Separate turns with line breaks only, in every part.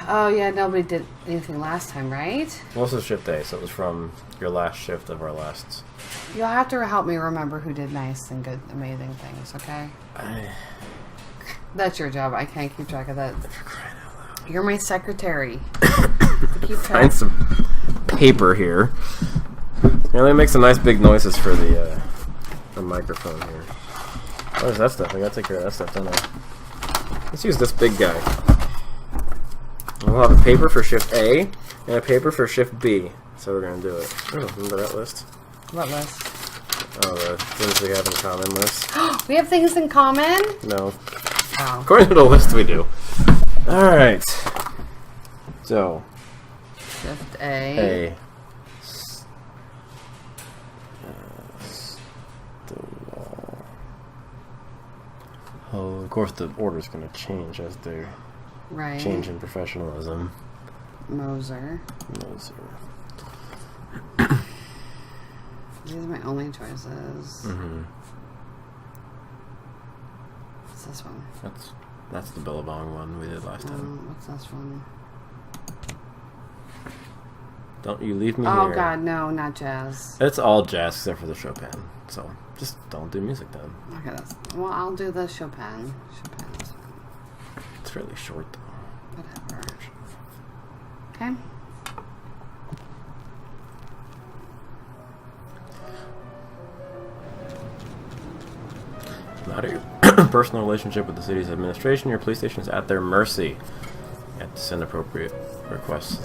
Oh, yeah, nobody did anything last time, right?
Well, this is shift A, so it was from your last shift of our last...
You'll have to help me remember who did nice and good, amazing things, okay? That's your job. I can't keep track of that.
For crying out loud.
You're my secretary.
Keep Find some paper here. Yeah, let me make some nice big noises for the microphone here. What is that stuff? I gotta take care of that stuff, don't I? Let's use this big guy. We'll have a paper for shift A and a paper for shift B. So we're gonna do it. Oh, remember that list?
What list?
Oh, the things we have in common list.
We have things in common?
No.
Oh.
According to the list, we do. Alright. So.
Shift A.
Oh, of course the order's going to change as they change in professionalism.
Moser. These are my only choices.
Mm-hmm.
What's this one?
That's the Billabong one we did last time.
What's this one?
Don't you leave me here.
Oh god, no, not jazz.
It's all jazz except for the Chopin. So just don't do music then.
Okay, well, I'll do the Chopin. Chopin's fine.
It's really short though.
Whatever. Okay.
Not your personal relationship with the city's administration. Your police station is at their mercy. You have to send appropriate requests to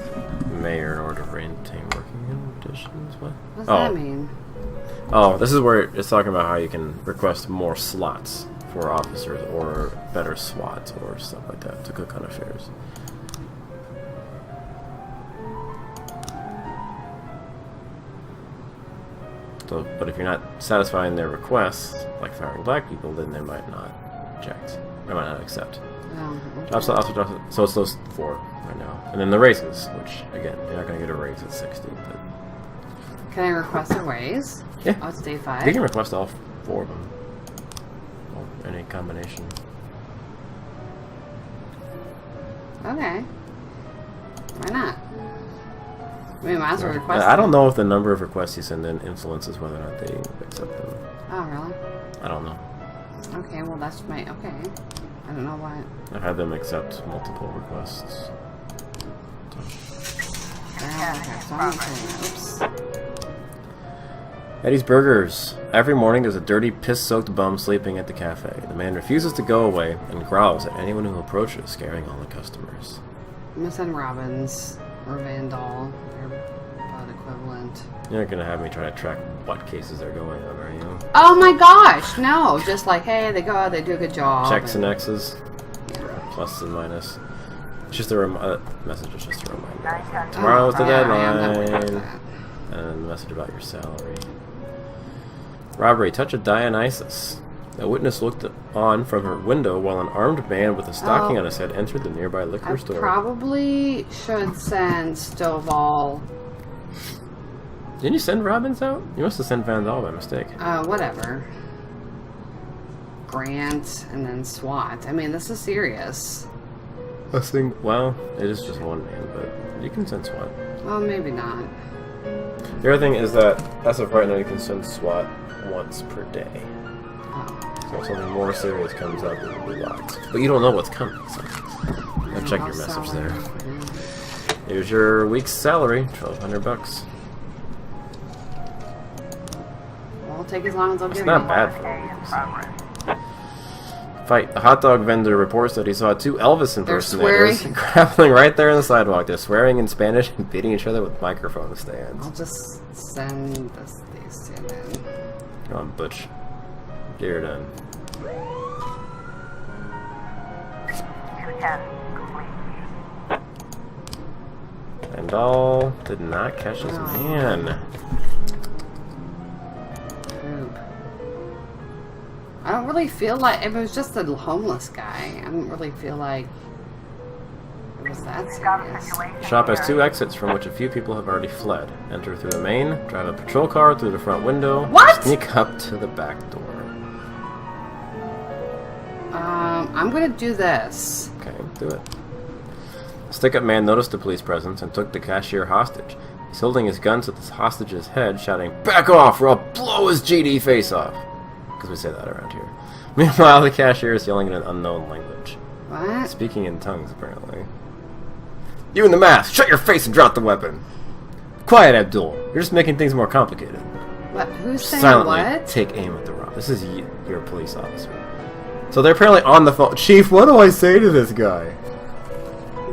the mayor in order to maintain working conditions. What
does that mean?
Oh, this is where it's talking about how you can request more slots for officers or better SWAT or stuff like that to cook on affairs. So, but if you're not satisfying their requests, like firing black people, then they might not reject. They might not accept.
Oh, okay.
So it's those 4 right now. And then the races, which, again, you're not going to get a raise at 60. But
can I request a raise?
Yeah.
Oh, it's day 5?
You can request all 4 of them. Or any combination.
Okay. Why not? I mean, might as well request
I don't know if the number of requests you send in influences whether or not they accept them.
Oh, really?
I don't know.
Okay, well, that's my... Okay. I don't know why.
I've had them accept multiple requests.
Oops.
Eddie's Burgers. Every morning there's a dirty, piss-soaked bum sleeping at the cafe. The man refuses to go away and growls at anyone who approaches, scaring all the customers.
I'm gonna send Robbins or Vandal, their butt equivalent.
You're not gonna have me try to track what cases they're going on, are you?
Oh my gosh, no! Just like, hey, they go out, they do a good job.
Checks and X's. Yeah. Plus and minus. It's just a message is just a reminder. Tomorrow's the deadline. And a message about your salary. Robbery. Touch of Dionysus. A witness looked on from her window while an armed man with a stocking on his head entered the nearby liquor store.
Probably should send Stovall.
Didn't you send Robbins out? You must have sent Vandal by mistake.
Whatever. Grant and then SWAT. I mean, this is serious.
Well, it is just one man, but you can send SWAT.
Well, maybe not.
The other thing is that, as of right now, you can send SWAT once per day. So if something more serious comes up, it will be locked. But you don't know what's coming, so I'll check your message there. Here's your week's salary, $1,200 bucks.
Well, I'll take as long as I'll give you.
It's not bad for a week's salary. Fight. The hot dog vendor reports that he saw 2 Elvis impersonators grappling right there on the sidewalk. They're swearing in Spanish and beating each other with microphone stands.
I'll just send these 2 in.
Come on, Butch. Get her done. And all did not catch his man.
I don't really feel like if it was just a homeless guy. I don't really feel like it was that serious.
The shop has 2 exits from which a few people have already fled. Enter through the main, drive a patrol car through the front window, sneak up to the back door.
I'm gonna do this.
Okay, do it. The stick-up man noticed the police presence and took the cashier hostage. He's holding his gun to the hostage's head, shouting, "Back off or I'll blow his GD face off!" Because we say that around here. Meanwhile, the cashier is yelling in an unknown language.
What?
Speaking in tongues, apparently. "You in the mask! Shut your face and drop the weapon!" "Quiet, Abdul. You're just making things more complicated."
What? Who's saying
Silently
what?
take aim at the rock. This is your police officer. So they're apparently on the phone. "Chief, what do I say to this guy?"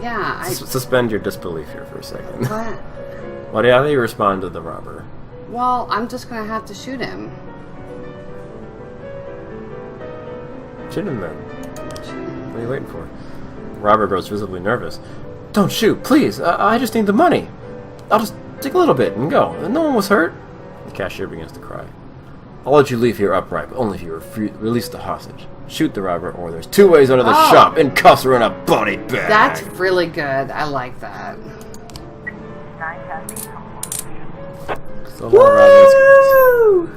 Yeah,
Suspend your disbelief here for a second.
What?
Well, yeah, how do you respond to the robber?
Well, I'm just gonna have to shoot him.
Shoot him then. What are you waiting for? The robber grows visibly nervous. "Don't shoot, please. I just need the money. I'll just take a little bit and go. No one was hurt." The cashier begins to cry. "I'll let you leave here upright, but only if you release the hostage. Shoot the robber, or there's 2 ways out of the shop, in cuffs or in a body bag."
That's really good. I like that.
So
Woo!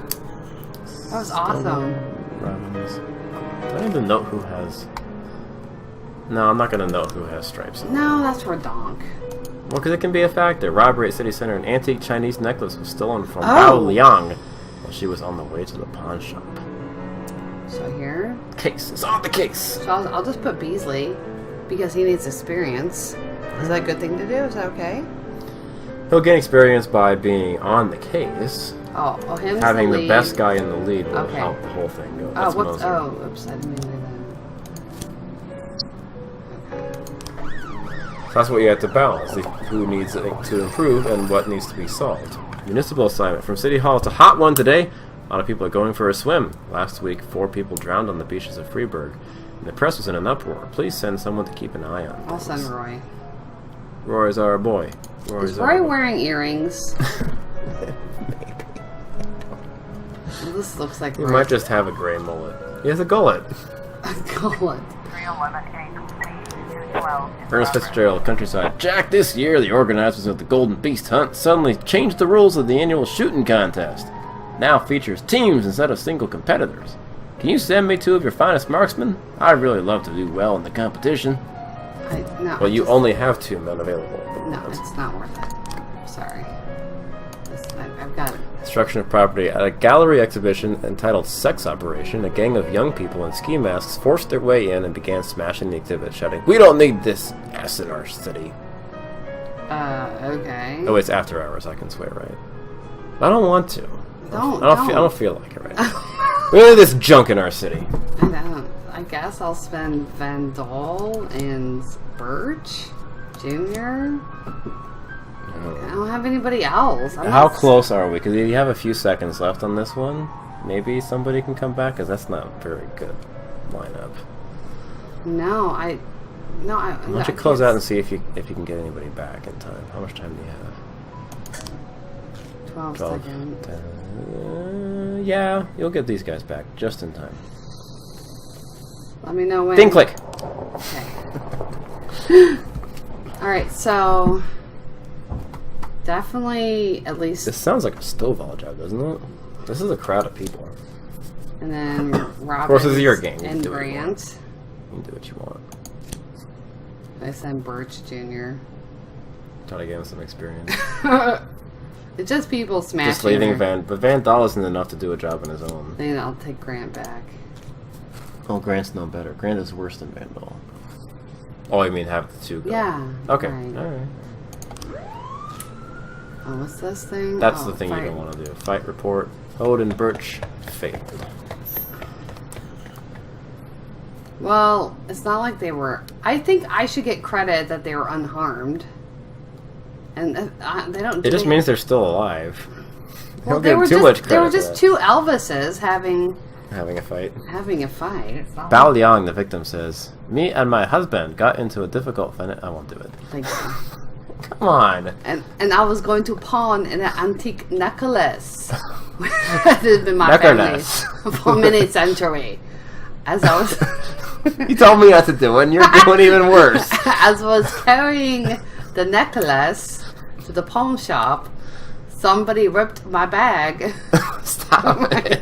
That was awesome.
Robins. Do I need to note who has... No, I'm not going to note who has stripes.
No, that's for Donk.
Well, because it can be a factor. Robbery at City Center. An antique Chinese necklace was stolen from Bao Liang while she was on the way to the pawn shop.
So here?
Case. It's on the case.
So I'll just put Beasley because he needs experience. Is that a good thing to do? Is that okay?
He'll gain experience by being on the case.
Oh, him.
Having the best guy in the lead will
Okay.
help the whole thing go.
Oh,
That's
whoops.
Moser.
Oh, oops. I didn't mean to do
So that's what you have to balance. Who needs to improve and what needs to be solved. Municipal assignment. From City Hall to Hot One today. A lot of people are going for a swim. Last week, 4 people drowned on the beaches of Freiburg. And the press was in an uproar. Please send someone to keep an eye on
I'll
things.
send Roy.
Roy's our boy.
Is Roy wearing earrings?
Maybe.
Well, this looks like
He
Roy.
might just have a gray mullet. He has a gullet.
A gullet.
Ernest Fitzgerald, Countryside. Jack, this year the organizers of the Golden Beast Hunt suddenly changed the rules of the annual shooting contest. Now features teams instead of single competitors. Can you send me 2 of your finest marksmen? I'd really love to do well in the competition.
No.
Well, you only have 2 men available.
No, it's not worth it. Sorry. I've got it.
Destruction of property. At a gallery exhibition entitled Sex Operation, a gang of young people in ski masks forced their way in and began smashing the exhibit, shouting, "We don't need this ass in our city."
Okay.
Oh, it's after hours. I can swear, right? I don't want to. I don't feel like it right now. We don't need this junk in our city.
I don't. I guess I'll spend Van Dole and Birch Jr. I don't have anybody else.
How close are we? Because you have a few seconds left on this one. Maybe somebody can come back, because that's not a very good lineup.
No,
Why don't you close out and see if you can get anybody back in time? How much time do you have?
12 seconds.
10, yeah, you'll get these guys back just in time.
Let me know when.
Ding click.
Okay. Alright, so definitely at least.
This sounds like a Stovall job, doesn't it? This is a crowd of people.
And then Robin.
Of course, this is your game. You
And
can do what you want.
Grant.
You can do what you want.
I send Birch Jr.
Try to get him some experience.
It's just people smashing.
Just leaving
her.
but Van Dahl isn't enough to do a job on his own.
Then I'll take Grant back.
Oh, Grant's no better. Grant is worse than Van Dahl. Oh, you mean have the 2 go?
Yeah.
Okay.
Right.
Alright.
Oh, what's this thing?
That's
oh,
the thing
fight.
you don't want to do. Fight report. Hode and Birch failed.
Well, it's not like they were. I think I should get credit that they were unharmed. And they don't.
It just means they're still alive.
Well,
Don't give
were
too
just,
much credit.
There were
for
just
that.
2 Elvises having
a fight.
a fight. It's not
Bao Liang, the victim, says, "Me and my husband got into a difficult fight." I won't do it.
like,
Come on.
and I was going to pawn an antique necklace. That has been my
Necklace.
family for many centuries. As I was.
You told me not to do it, and you're doing even worse.
As I was carrying the necklace to the pawn shop, somebody ripped my bag
Stop it.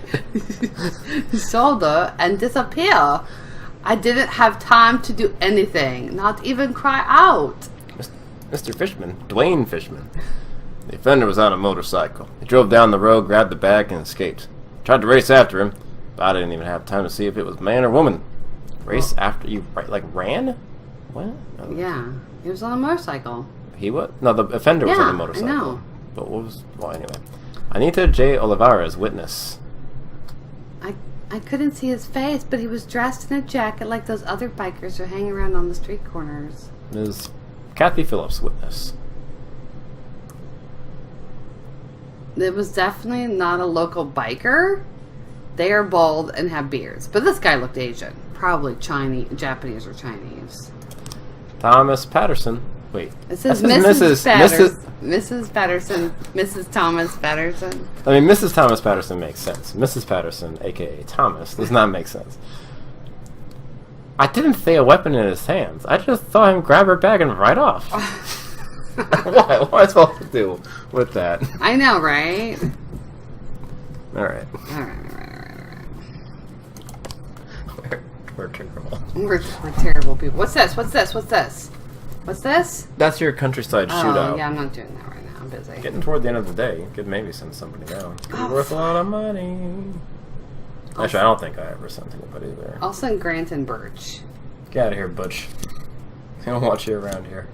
shoulder and disappear. I didn't have time to do anything, not even cry out.
Mr. Fishman, Dwayne Fishman. The offender was on a motorcycle. He drove down the road, grabbed the bag, and escaped. Tried to race after him, but I didn't even have time to see if it was man or woman. Race after you, like, ran? What?
Yeah, he was on a motorcycle.
He was? No, the offender was on a motorcycle.
I know.
But what was... Well, anyway. Anita J. Olivares, witness.
I couldn't see his face, but he was dressed in a jacket like those other bikers who hang around on the street corners.
Ms. Kathy Phillips, witness.
It was definitely not a local biker. They are bald and have beards. But this guy looked Asian. Probably Chinese, Japanese or Chinese.
Thomas Patterson. Wait.
It says Mrs. Patterson. Mrs. Patterson. Mrs. Thomas Patterson.
I mean, Mrs. Thomas Patterson makes sense. Mrs. Patterson, a.k.a. Thomas, does not make sense. I didn't see a weapon in his hands. I just saw him grab her bag and ride off. What am I supposed to do with that?
I know, right?
Alright.
Alright.
We're terrible.
We're terrible people. What's this? What's this? What's this? What's this?
That's your countryside shootout.
Oh, yeah, I'm not doing that right now. I'm busy.
Getting toward the end of the day. You could maybe send somebody down. It'd be worth a lot of money. Actually, I don't think I ever sent anybody there.
I'll send Grant and Birch.
Get out of here, Butch. I don't want you around here.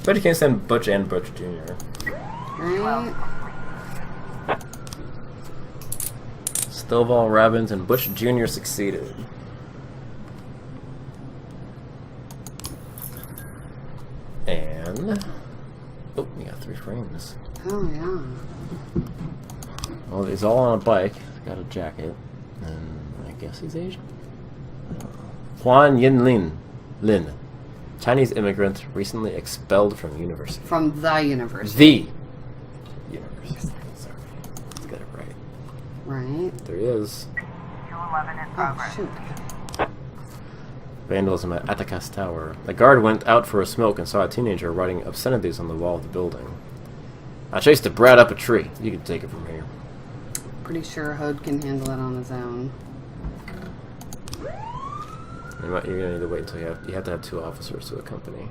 But you can't send Butch and Butch Jr.
Right?
Stovall, Robbins, and Butch Jr. succeeded. And... Oh, we got 3 frames.
Oh, yeah.
Well, he's all on a bike. Got a jacket. And I guess he's Asian. Huan Yinlin. Lin. Chinese immigrant recently expelled from university.
From the university.
The university. Sorry. Let's get it right.
Right.
There he is.
211 in progress.
Oh, shoot.
Vandalism at Atticus Tower. The guard went out for a smoke and saw a teenager writing obscenities on the wall of the building. I chased a brat up a tree. You can take it from here.
Pretty sure Hode can handle it on his own.
You're gonna need to wait until you have to have 2 officers to accompany.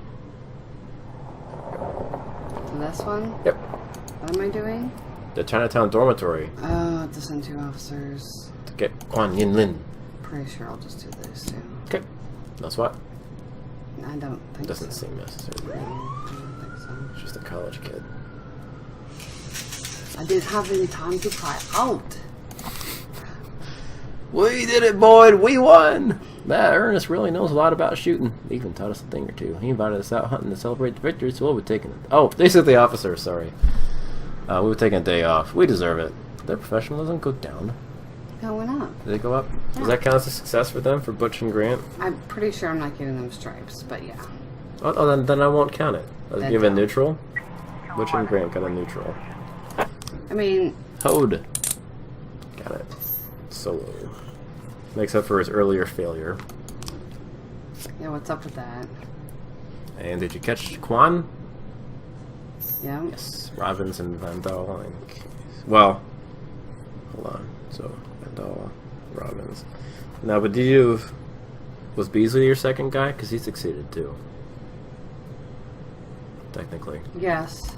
So this one?
Yep.
What am I doing?
The Chinatown dormitory
Oh, to send 2 officers.
to get Huan Yinlin.
Pretty sure I'll just do those 2.
Okay. That's what?
I don't think
Doesn't
so.
seem necessary.
No, I don't think so.
It's just a college kid.
I didn't have any time to try out.
We did it, Boyd! We won! That Ernest really knows a lot about shooting. He even taught us a thing or 2. He invited us out hunting to celebrate the victory, so we'll be taking it. Oh, these are the officers, sorry. We were taking a day off. We deserve it. Their professionalism go down.
Going up.
Did they go up?
Yeah.
Does that count as a success for them, for Butch and Grant?
I'm pretty sure I'm not giving them stripes, but yeah.
Oh, then I won't count it. I'll
Then
give it a
don't.
neutral. Butch and Grant got a neutral.
I mean,
Hode. Got it. Solo. Makes up for his earlier failure.
yeah, what's up with that?
And did you catch Quan?
Yeah.
Yes. Robbins and Vandal. Well, hold on. So, Vandal, Robbins. Now, but was Beasley your second guy? Because he succeeded too. Technically.
Yes.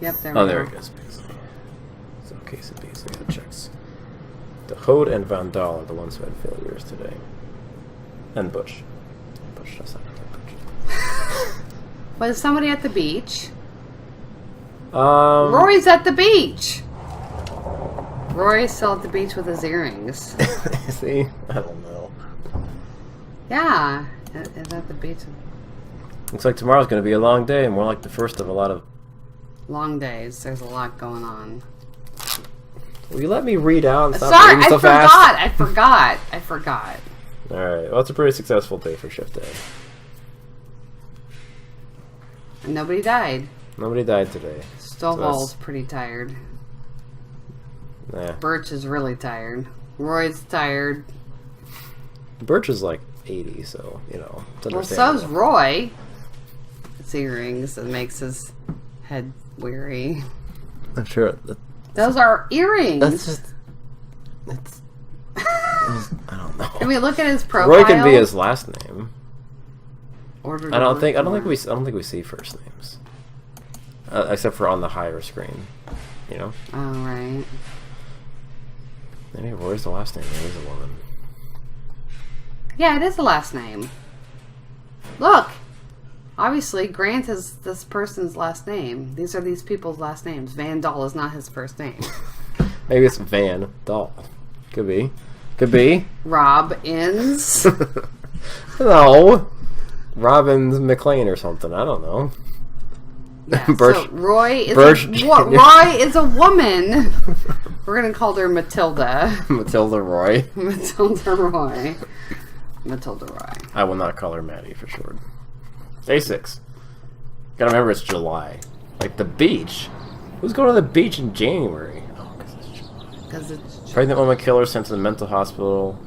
Yep, there
Oh,
we
there
go.
it is, Beasley. So, case of Beasley, that checks. The Hode and Vandal are the ones who had failures today. And Butch. Butch does not like Butch.
Was somebody at the beach? Roy's at the beach! Roy's still at the beach with his earrings.
See? I don't know.
Yeah. Is at the beach.
Looks like tomorrow's going to be a long day, and more like the first of a lot of...
Long days. There's a lot going on.
Will you let me read out and stop
Sorry,
reading so
I
fast?
forgot.
Alright, well, it's a pretty successful day for shift day.
And nobody died.
Nobody died today.
Stovall's pretty tired.
Nah.
Birch is really tired. Roy's tired.
Birch is like 80, so, you know, it's
Well,
understandable.
so's Roy. It's earrings that makes his head weary.
I'm sure.
Those are earrings.
That's just... I don't know.
Can we look at his profile?
Roy can be his last name.
Ordered.
I don't think we see first names, except for on the higher screen. You know.
Oh right.
Maybe where's the last name? There is a woman.
Yeah, it is the last name. Look! Obviously, Grant is this person's last name. These are these people's last names. Van Dahl is not his first name.
Maybe it's Van Dahl. Could be. Could be.
Robbins.
No. Robbins McLean or something. I don't know.
Yeah,
Birch,
so Roy is
Roy
is a woman. We're gonna call her Matilda.
Matilda Roy.
Matilda Roy. Matilda Roy.
I will not call her Maddie for short. A6. Gotta remember it's July. Like the beach. Who's going to the beach in January? Oh, because it's July.
Because it's July.
Pregnant woman killer sent to the mental hospital.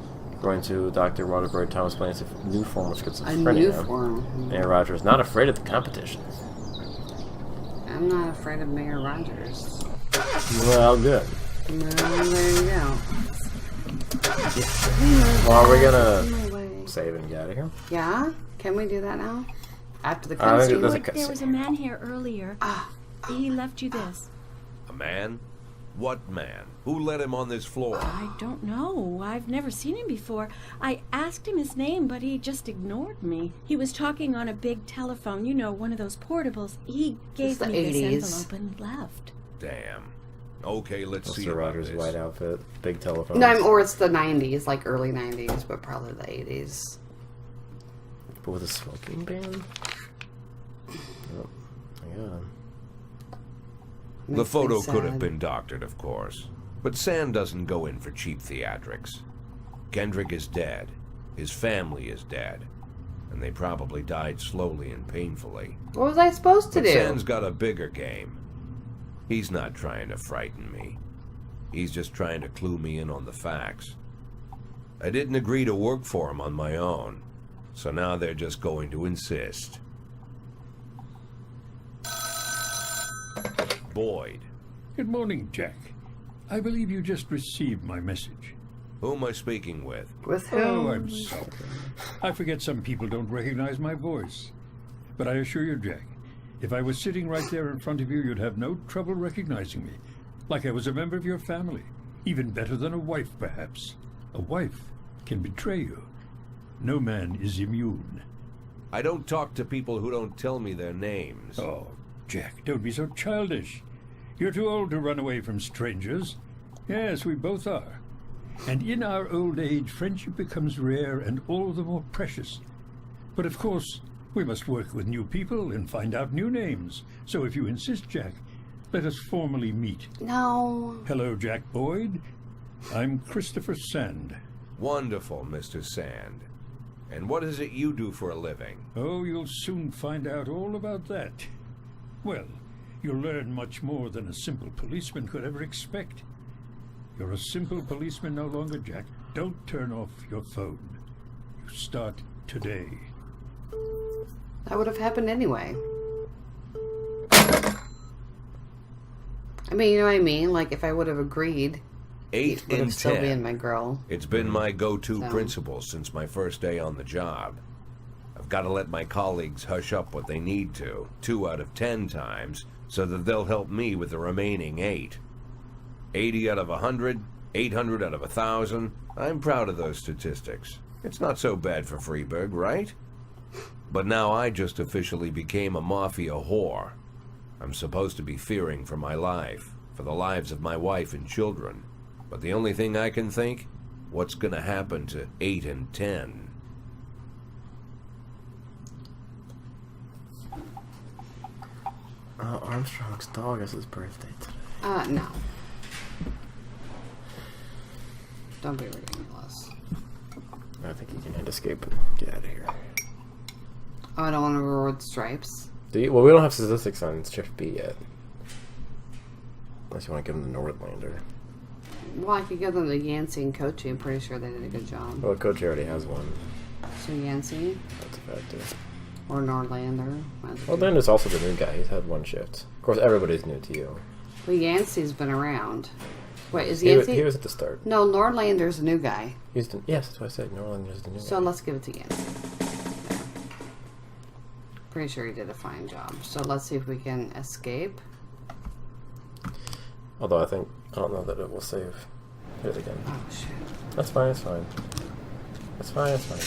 Going to Dr. Waterbury Thomas explains a new form of schizophrenia.
A new form.
Mayor Rogers not afraid of the competition.
I'm not afraid of Mayor Rogers.
Well, good.
No, there you go.
Well, we're gonna save and get out of here.
Yeah? Can we do that now? After the
I think
cutscene?
there's a
There was a man here earlier.
Ah.
He left you this.
A man? What man? Who let him on this floor?
I don't know. I've never seen him before. I asked him his name, but he just ignored me. He was talking on a big telephone, you know, one of those portables. He gave
the
me
80s.
this envelope and left.
Damn. Okay, let's see
Mr.
about
Rogers'
this.
white outfit, big telephone.
No, or it's the 90s, like early 90s, but probably the 80s.
But with a smoking ban? Oh, my God.
The
Makes me
photo could have
sad.
been doctored, of course. But Sam doesn't go in for cheap theatrics. Kendrick is dead. His family is dead. And they probably died slowly and painfully.
What was I supposed to
But
do?
Sam's got a bigger game. He's not trying to frighten me. He's just trying to clue me in on the facts. I didn't agree to work for him on my own. So now they're just going to insist. Boyd.
Good morning, Jack. I believe you just received my message.
Who am I speaking with?
With who?
Oh, I'm sorry. I forget some people don't recognize my voice. But I assure you, Jack, if I was sitting right there in front of you, you'd have no trouble recognizing me. Like I was a member of your family. Even better than a wife, perhaps. A wife can betray you. No man is immune.
I don't talk to people who don't tell me their names.
Oh, Jack, don't be so childish. You're too old to run away from strangers. Yes, we both are. And in our old age, friendship becomes rare and all the more precious. But of course, we must work with new people and find out new names. So if you insist, Jack, let us formally meet.
No.
Hello, Jack Boyd. I'm Christopher Sand.
Wonderful, Mr. Sand. And what is it you do for a living?
Oh, you'll soon find out all about that. Well, you'll learn much more than a simple policeman could ever expect. You're a simple policeman no longer, Jack. Don't turn off your phone. You start today.
That would have happened anyway. I mean, you know what I mean? Like, if I would have agreed,
8
it would
in
have still
10.
been my girl.
It's been my go-to
So.
principle since my first day on the job. I've got to let my colleagues hush up what they need to, 2 out of 10 times, so that they'll help me with the remaining 8. 80 out of 100, 800 out of 1,000. I'm proud of those statistics. It's not so bad for Freeburg, right? But now I just officially became a mafia whore. I'm supposed to be fearing for my life, for the lives of my wife and children. But the only thing I can think, what's gonna happen to 8 and 10?
Armstrong's dog is his birthday today.
No. Don't be ridiculous.
I think you can escape and get out of here.
Oh, I don't want to reward stripes.
Do you? Well, we don't have statistics on Shift B yet. Unless you want to give them the Nordlander.
Well, I could give them to Yancey and Kochi. I'm pretty sure they did a good job.
Well, Coach already has one.
So Yancey
That's a factor.
or Nordlander.
Well, then there's also the new guy. He's had one shift. Of course, everybody's new to you.
Well, Yancey's been around. Wait, is
He was,
Yancey?
he was at the start.
No, Nordlander's a new guy.
Yes, that's what I said. Nordlander's the new
So
guy.
let's give it to Yancey. Pretty sure he did a fine job. So let's see if we can escape.
Although I don't know that it will save. Hit it again.
Oh, shit.
That's fine, it's fine. It's fine, it's fine.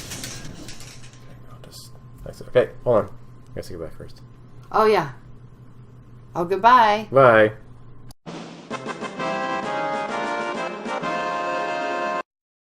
I'll just exit. Okay, hold on. I guess I go back first.
Oh, yeah. Oh, goodbye.
Bye.